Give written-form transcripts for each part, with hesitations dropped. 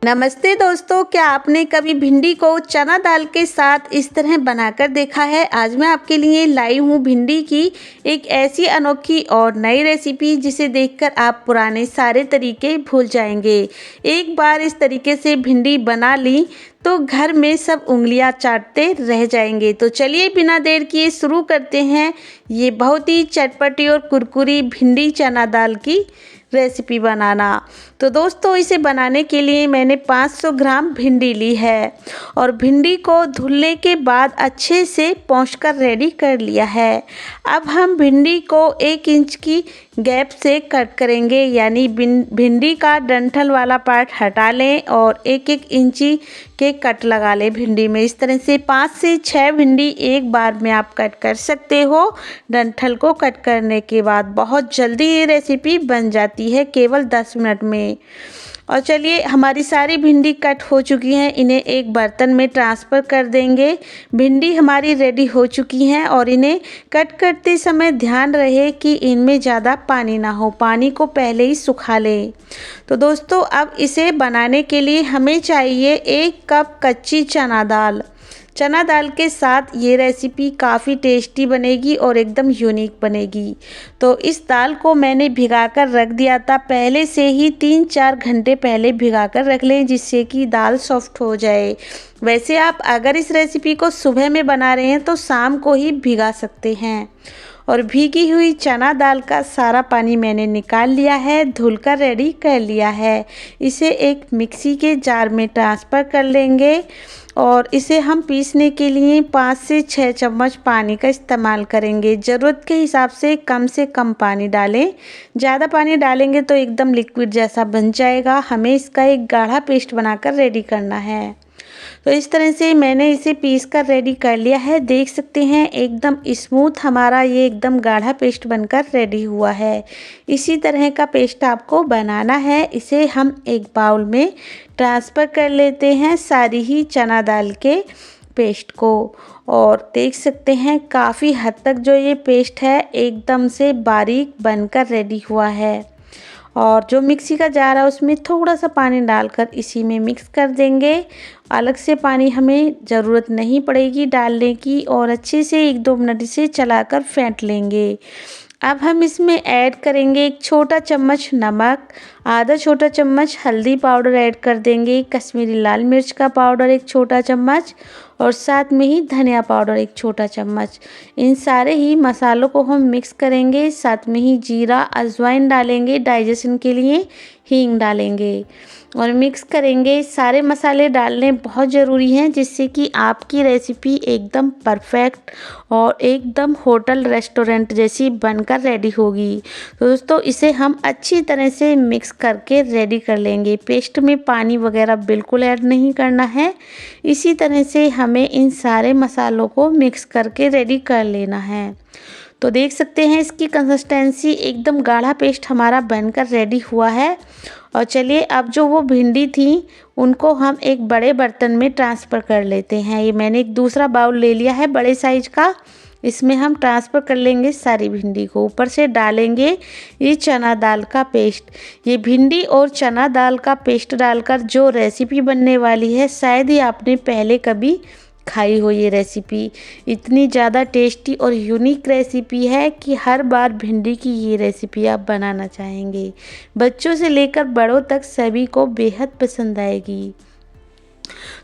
नमस्ते दोस्तों, क्या आपने कभी भिंडी को चना दाल के साथ इस तरह बनाकर देखा है। आज मैं आपके लिए लाई हूँ भिंडी की एक ऐसी अनोखी और नई रेसिपी जिसे देखकर आप पुराने सारे तरीके भूल जाएंगे। एक बार इस तरीके से भिंडी बना ली तो घर में सब उंगलियां चाटते रह जाएंगे। तो चलिए बिना देर किए शुरू करते हैं ये बहुत ही चटपटी और कुरकुरी भिंडी चना दाल की रेसिपी बनाना। तो दोस्तों, इसे बनाने के लिए मैंने 500 ग्राम भिंडी ली है और भिंडी को धुलने के बाद अच्छे से पोंछकर रेडी कर लिया है। अब हम भिंडी को 1 इंच की गैप से कट करेंगे, यानी भिंडी का डंठल वाला पार्ट हटा लें और 1-1 इंची के कट लगा लें भिंडी में। इस तरह से 5 से 6 भिंडी एक बार में आप कट कर सकते हो। डंठल को कट करने के बाद बहुत जल्दी ये रेसिपी बन जाती है, केवल 10 मिनट में। और चलिए, हमारी सारी भिंडी कट हो चुकी हैं, इन्हें एक बर्तन में ट्रांसफ़र कर देंगे। भिंडी हमारी रेडी हो चुकी हैं और इन्हें कट करते समय ध्यान रहे कि इनमें ज़्यादा पानी ना हो, पानी को पहले ही सुखा लें। तो दोस्तों, अब इसे बनाने के लिए हमें चाहिए 1 कप कच्ची चना दाल। चना दाल के साथ ये रेसिपी काफ़ी टेस्टी बनेगी और एकदम यूनिक बनेगी। तो इस दाल को मैंने भिगाकर रख दिया था पहले से ही, 3-4 घंटे पहले भिगाकर रख लें जिससे कि दाल सॉफ्ट हो जाए। वैसे आप अगर इस रेसिपी को सुबह में बना रहे हैं तो शाम को ही भिगा सकते हैं। और भीगी हुई चना दाल का सारा पानी मैंने निकाल लिया है, धुलकर रेडी कर लिया है। इसे एक मिक्सी के जार में ट्रांसफ़र कर लेंगे और इसे हम पीसने के लिए 5 से 6 चम्मच पानी का इस्तेमाल करेंगे। ज़रूरत के हिसाब से कम पानी डालें, ज़्यादा पानी डालेंगे तो एकदम लिक्विड जैसा बन जाएगा। हमें इसका एक गाढ़ा पेस्ट बनाकर रेडी करना है। तो इस तरह से मैंने इसे पीस कर रेडी कर लिया है। देख सकते हैं एकदम स्मूथ हमारा ये एकदम गाढ़ा पेस्ट बनकर रेडी हुआ है। इसी तरह का पेस्ट आपको बनाना है। इसे हम एक बाउल में ट्रांसफ़र कर लेते हैं सारी ही चना दाल के पेस्ट को। और देख सकते हैं काफ़ी हद तक जो ये पेस्ट है एकदम से बारीक बनकर रेडी हुआ है। और जो मिक्सी का जार है उसमें थोड़ा सा पानी डालकर इसी में मिक्स कर देंगे। अलग से पानी हमें ज़रूरत नहीं पड़ेगी डालने की। और अच्छे से 1-2 मिनट इसे चलाकर फेंट लेंगे। अब हम इसमें ऐड करेंगे 1 छोटा चम्मच नमक, आधा छोटा चम्मच हल्दी पाउडर ऐड कर देंगे, कश्मीरी लाल मिर्च का पाउडर 1 छोटा चम्मच और साथ में ही धनिया पाउडर 1 छोटा चम्मच। इन सारे ही मसालों को हम मिक्स करेंगे। साथ में ही जीरा, अजवाइन डालेंगे, डाइजेशन के लिए हींग डालेंगे और मिक्स करेंगे। सारे मसाले डालने बहुत ज़रूरी हैं जिससे कि आपकी रेसिपी एकदम परफेक्ट और एकदम होटल रेस्टोरेंट जैसी बनकर रेडी होगी। तो दोस्तों, इसे हम अच्छी तरह से मिक्स करके रेडी कर लेंगे। पेस्ट में पानी वगैरह बिल्कुल ऐड नहीं करना है। इसी तरह से हमें इन सारे मसालों को मिक्स करके रेडी कर लेना है। तो देख सकते हैं इसकी कंसिस्टेंसी एकदम गाढ़ा पेस्ट हमारा बनकर रेडी हुआ है। और चलिए, अब जो वो भिंडी थी उनको हम एक बड़े बर्तन में ट्रांसफ़र कर लेते हैं। ये मैंने एक दूसरा बाउल ले लिया है बड़े साइज का, इसमें हम ट्रांसफ़र कर लेंगे सारी भिंडी को। ऊपर से डालेंगे ये चना दाल का पेस्ट। ये भिंडी और चना दाल का पेस्ट डालकर जो रेसिपी बनने वाली है शायद ही आपने पहले कभी खाई हो। ये रेसिपी इतनी ज़्यादा टेस्टी और यूनिक रेसिपी है कि हर बार भिंडी की ये रेसिपी आप बनाना चाहेंगे। बच्चों से लेकर बड़ों तक सभी को बेहद पसंद आएगी।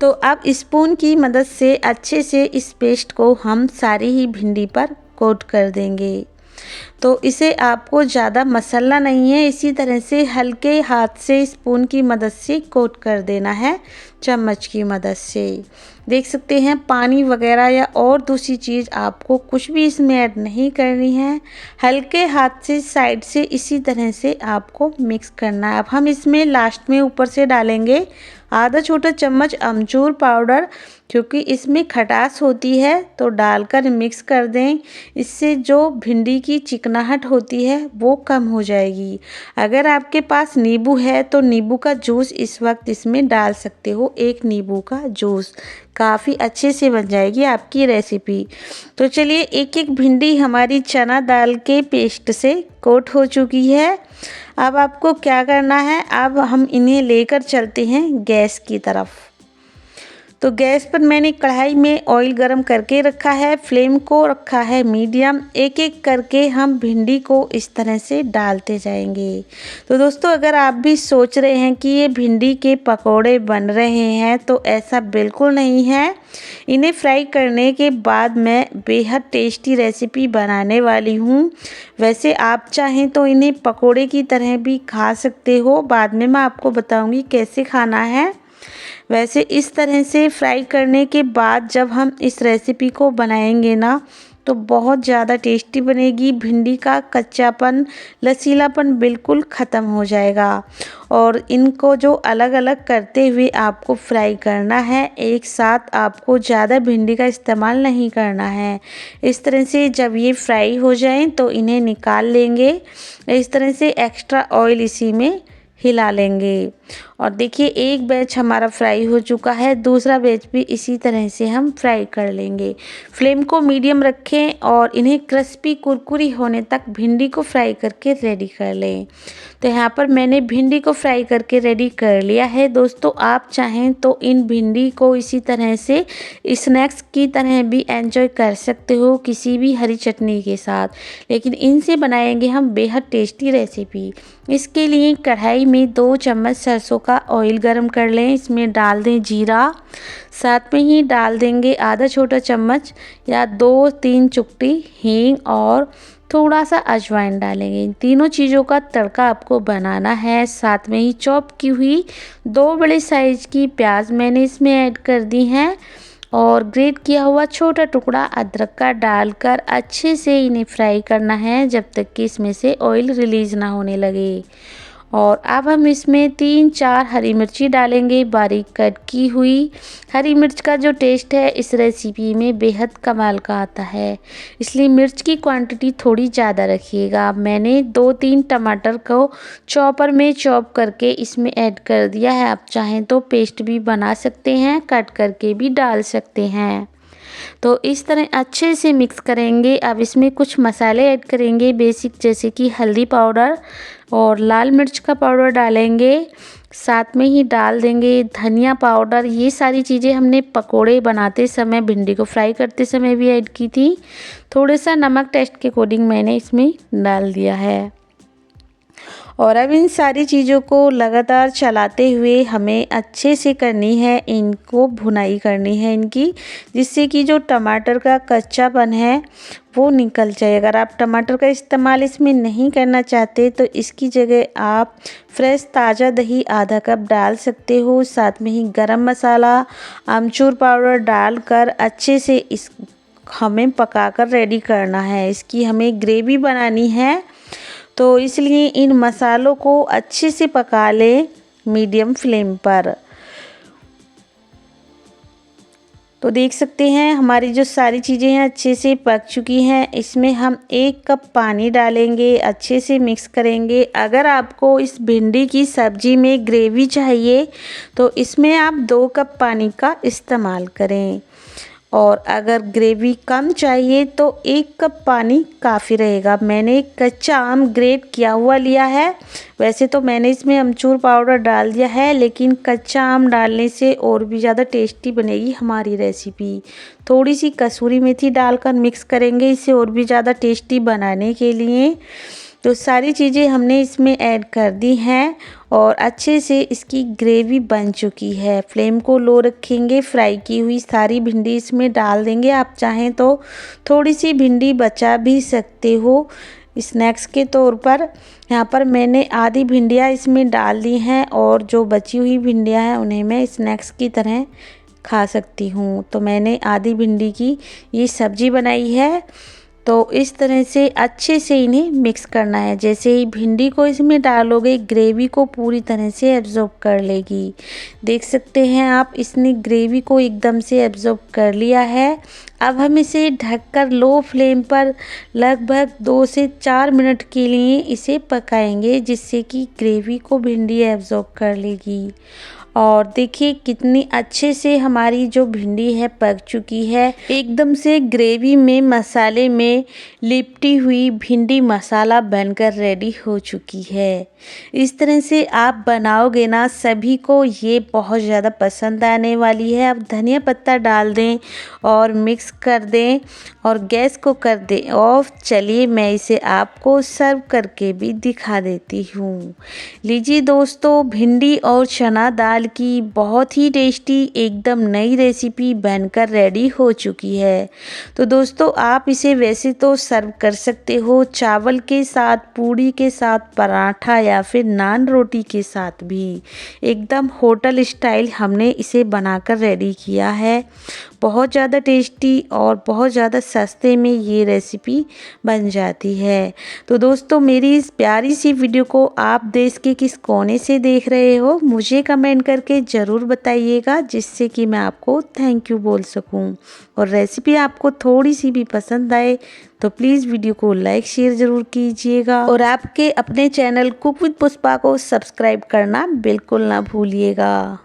तो अब स्पून की मदद से अच्छे से इस पेस्ट को हम सारी ही भिंडी पर कोट कर देंगे। तो इसे आपको ज़्यादा मसलना नहीं है, इसी तरह से हल्के हाथ से स्पून की मदद से कोट कर देना है, चम्मच की मदद से। देख सकते हैं पानी वगैरह या और दूसरी चीज़ आपको कुछ भी इसमें ऐड नहीं करनी है। हल्के हाथ से साइड से इसी तरह से आपको मिक्स करना है। अब हम इसमें लास्ट में ऊपर से डालेंगे आधा छोटा चम्मच अमचूर पाउडर, क्योंकि इसमें खटास होती है तो डालकर मिक्स कर दें। इससे जो भिंडी की चिकनाहट होती है वो कम हो जाएगी। अगर आपके पास नींबू है तो नींबू का जूस इस वक्त इसमें डाल सकते हो, एक नींबू का जूस, काफ़ी अच्छे से बन जाएगी आपकी रेसिपी। तो चलिए, एक एक भिंडी हमारी चना दाल के पेस्ट से कोट हो चुकी है। अब आपको क्या करना है, अब हम इन्हें लेकर चलते हैं गैस की तरफ। तो गैस पर मैंने कढ़ाई में ऑयल गरम करके रखा है, फ्लेम को रखा है मीडियम। एक एक करके हम भिंडी को इस तरह से डालते जाएंगे। तो दोस्तों, अगर आप भी सोच रहे हैं कि ये भिंडी के पकोड़े बन रहे हैं तो ऐसा बिल्कुल नहीं है। इन्हें फ्राई करने के बाद मैं बेहद टेस्टी रेसिपी बनाने वाली हूँ। वैसे आप चाहें तो इन्हें पकोड़े की तरह भी खा सकते हो, बाद में मैं आपको बताऊँगी कैसे खाना है। वैसे इस तरह से फ्राई करने के बाद जब हम इस रेसिपी को बनाएंगे ना तो बहुत ज़्यादा टेस्टी बनेगी। भिंडी का कच्चापन, लसीलापन बिल्कुल ख़त्म हो जाएगा। और इनको जो अलग अलग करते हुए आपको फ्राई करना है, एक साथ आपको ज़्यादा भिंडी का इस्तेमाल नहीं करना है। इस तरह से जब ये फ्राई हो जाएं तो इन्हें निकाल लेंगे। इस तरह से एक्स्ट्रा ऑयल इसी में हिला लेंगे। और देखिए, एक बैच हमारा फ्राई हो चुका है, दूसरा बैच भी इसी तरह से हम फ्राई कर लेंगे। फ्लेम को मीडियम रखें और इन्हें क्रिस्पी कुरकुरी होने तक भिंडी को फ्राई करके रेडी कर लें। तो यहाँ पर मैंने भिंडी को फ्राई करके रेडी कर लिया है। दोस्तों, आप चाहें तो इन भिंडी को इसी तरह से स्नैक्स की तरह भी एंजॉय कर सकते हो किसी भी हरी चटनी के साथ, लेकिन इनसे बनाएंगे हम बेहद टेस्टी रेसिपी। इसके लिए कढ़ाई में 2 चम्मच सरसों का ऑयल गरम कर लें। इसमें डाल दें जीरा, साथ में ही डाल देंगे आधा छोटा चम्मच या 2-3 चुटकी हींग और थोड़ा सा अजवाइन डालेंगे। इन तीनों चीज़ों का तड़का आपको बनाना है। साथ में ही चॉप की हुई 2 बड़े साइज की प्याज मैंने इसमें ऐड कर दी हैं और ग्रेट किया हुआ छोटा टुकड़ा अदरक का डालकर अच्छे से इन्हें फ्राई करना है जब तक कि इसमें से ऑयल रिलीज़ ना होने लगे। और अब हम इसमें 3-4 हरी मिर्ची डालेंगे, बारीक कट की हुई। हरी मिर्च का जो टेस्ट है इस रेसिपी में बेहद कमाल का आता है, इसलिए मिर्च की क्वांटिटी थोड़ी ज़्यादा रखिएगा। मैंने 2-3 टमाटर को चॉपर में चॉप करके इसमें ऐड कर दिया है। आप चाहें तो पेस्ट भी बना सकते हैं, कट करके भी डाल सकते हैं। तो इस तरह अच्छे से मिक्स करेंगे। अब इसमें कुछ मसाले ऐड करेंगे बेसिक, जैसे कि हल्दी पाउडर और लाल मिर्च का पाउडर डालेंगे। साथ में ही डाल देंगे धनिया पाउडर। ये सारी चीज़ें हमने पकोड़े बनाते समय, भिंडी को फ्राई करते समय भी ऐड की थी। थोड़ा सा नमक टेस्ट के अकॉर्डिंग मैंने इसमें डाल दिया है। और अब इन सारी चीज़ों को लगातार चलाते हुए हमें अच्छे से करनी है, इनको भुनाई करनी है इनकी, जिससे कि जो टमाटर का कच्चापन है वो निकल जाए। अगर आप टमाटर का इस्तेमाल इसमें नहीं करना चाहते तो इसकी जगह आप फ्रेश ताज़ा दही आधा कप डाल सकते हो। साथ में ही गरम मसाला, आमचूर पाउडर डालकर अच्छे से इस हमें पकाकर रेडी करना है। इसकी हमें ग्रेवी बनानी है, तो इसलिए इन मसालों को अच्छे से पका लें मीडियम फ्लेम पर। तो देख सकते हैं हमारी जो सारी चीज़ें हैं अच्छे से पक चुकी हैं। इसमें हम 1 कप पानी डालेंगे, अच्छे से मिक्स करेंगे। अगर आपको इस भिंडी की सब्ज़ी में ग्रेवी चाहिए तो इसमें आप 2 कप पानी का इस्तेमाल करें, और अगर ग्रेवी कम चाहिए तो 1 कप पानी काफ़ी रहेगा। मैंने कच्चा आम ग्रेट किया हुआ लिया है। वैसे तो मैंने इसमें अमचूर पाउडर डाल दिया है, लेकिन कच्चा आम डालने से और भी ज़्यादा टेस्टी बनेगी हमारी रेसिपी। थोड़ी सी कसूरी मेथी डालकर मिक्स करेंगे इसे और भी ज़्यादा टेस्टी बनाने के लिए। तो सारी चीज़ें हमने इसमें ऐड कर दी हैं और अच्छे से इसकी ग्रेवी बन चुकी है। फ्लेम को लो रखेंगे, फ्राई की हुई सारी भिंडी इसमें डाल देंगे। आप चाहें तो थोड़ी सी भिंडी बचा भी सकते हो स्नैक्स के तौर पर। यहाँ पर मैंने आधी भिंडियाँ इसमें डाल दी हैं और जो बची हुई भिंडियाँ हैं उन्हें मैं स्नैक्स की तरह खा सकती हूँ। तो मैंने आधी भिंडी की ये सब्ज़ी बनाई है। तो इस तरह से अच्छे से इन्हें मिक्स करना है। जैसे ही भिंडी को इसमें डालोगे ग्रेवी को पूरी तरह से एब्जॉर्ब कर लेगी। देख सकते हैं आप, इसने ग्रेवी को एकदम से एब्जॉर्ब कर लिया है। अब हम इसे ढककर लो फ्लेम पर लगभग 2 से 4 मिनट के लिए इसे पकाएंगे, जिससे कि ग्रेवी को भिंडी एब्जॉर्ब कर लेगी। और देखिए कितनी अच्छे से हमारी जो भिंडी है पक चुकी है। एकदम से ग्रेवी में मसाले में लिपटी हुई भिंडी मसाला बनकर रेडी हो चुकी है। इस तरह से आप बनाओगे ना, सभी को ये बहुत ज़्यादा पसंद आने वाली है। अब धनिया पत्ता डाल दें और मिक्स कर दें और गैस को कर दें ऑफ। चलिए मैं इसे आपको सर्व करके भी दिखा देती हूँ। लीजिए दोस्तों, भिंडी और चना दाल की बहुत ही टेस्टी एकदम नई रेसिपी बनकर रेडी हो चुकी है। तो दोस्तों, आप इसे वैसे तो सर्व कर सकते हो चावल के साथ, पूड़ी के साथ, पराठा या फिर नान रोटी के साथ भी। एकदम होटल स्टाइल हमने इसे बनाकर रेडी किया है। बहुत ज़्यादा टेस्टी और बहुत ज़्यादा सस्ते में ये रेसिपी बन जाती है। तो दोस्तों, मेरी इस प्यारी सी वीडियो को आप देश के किस कोने से देख रहे हो मुझे कमेंट करके ज़रूर बताइएगा, जिससे कि मैं आपको थैंक यू बोल सकूं। और रेसिपी आपको थोड़ी सी भी पसंद आए तो प्लीज़ वीडियो को लाइक शेयर ज़रूर कीजिएगा और आपके अपने चैनल कुक विद पुष्पा को सब्सक्राइब करना बिल्कुल ना भूलिएगा।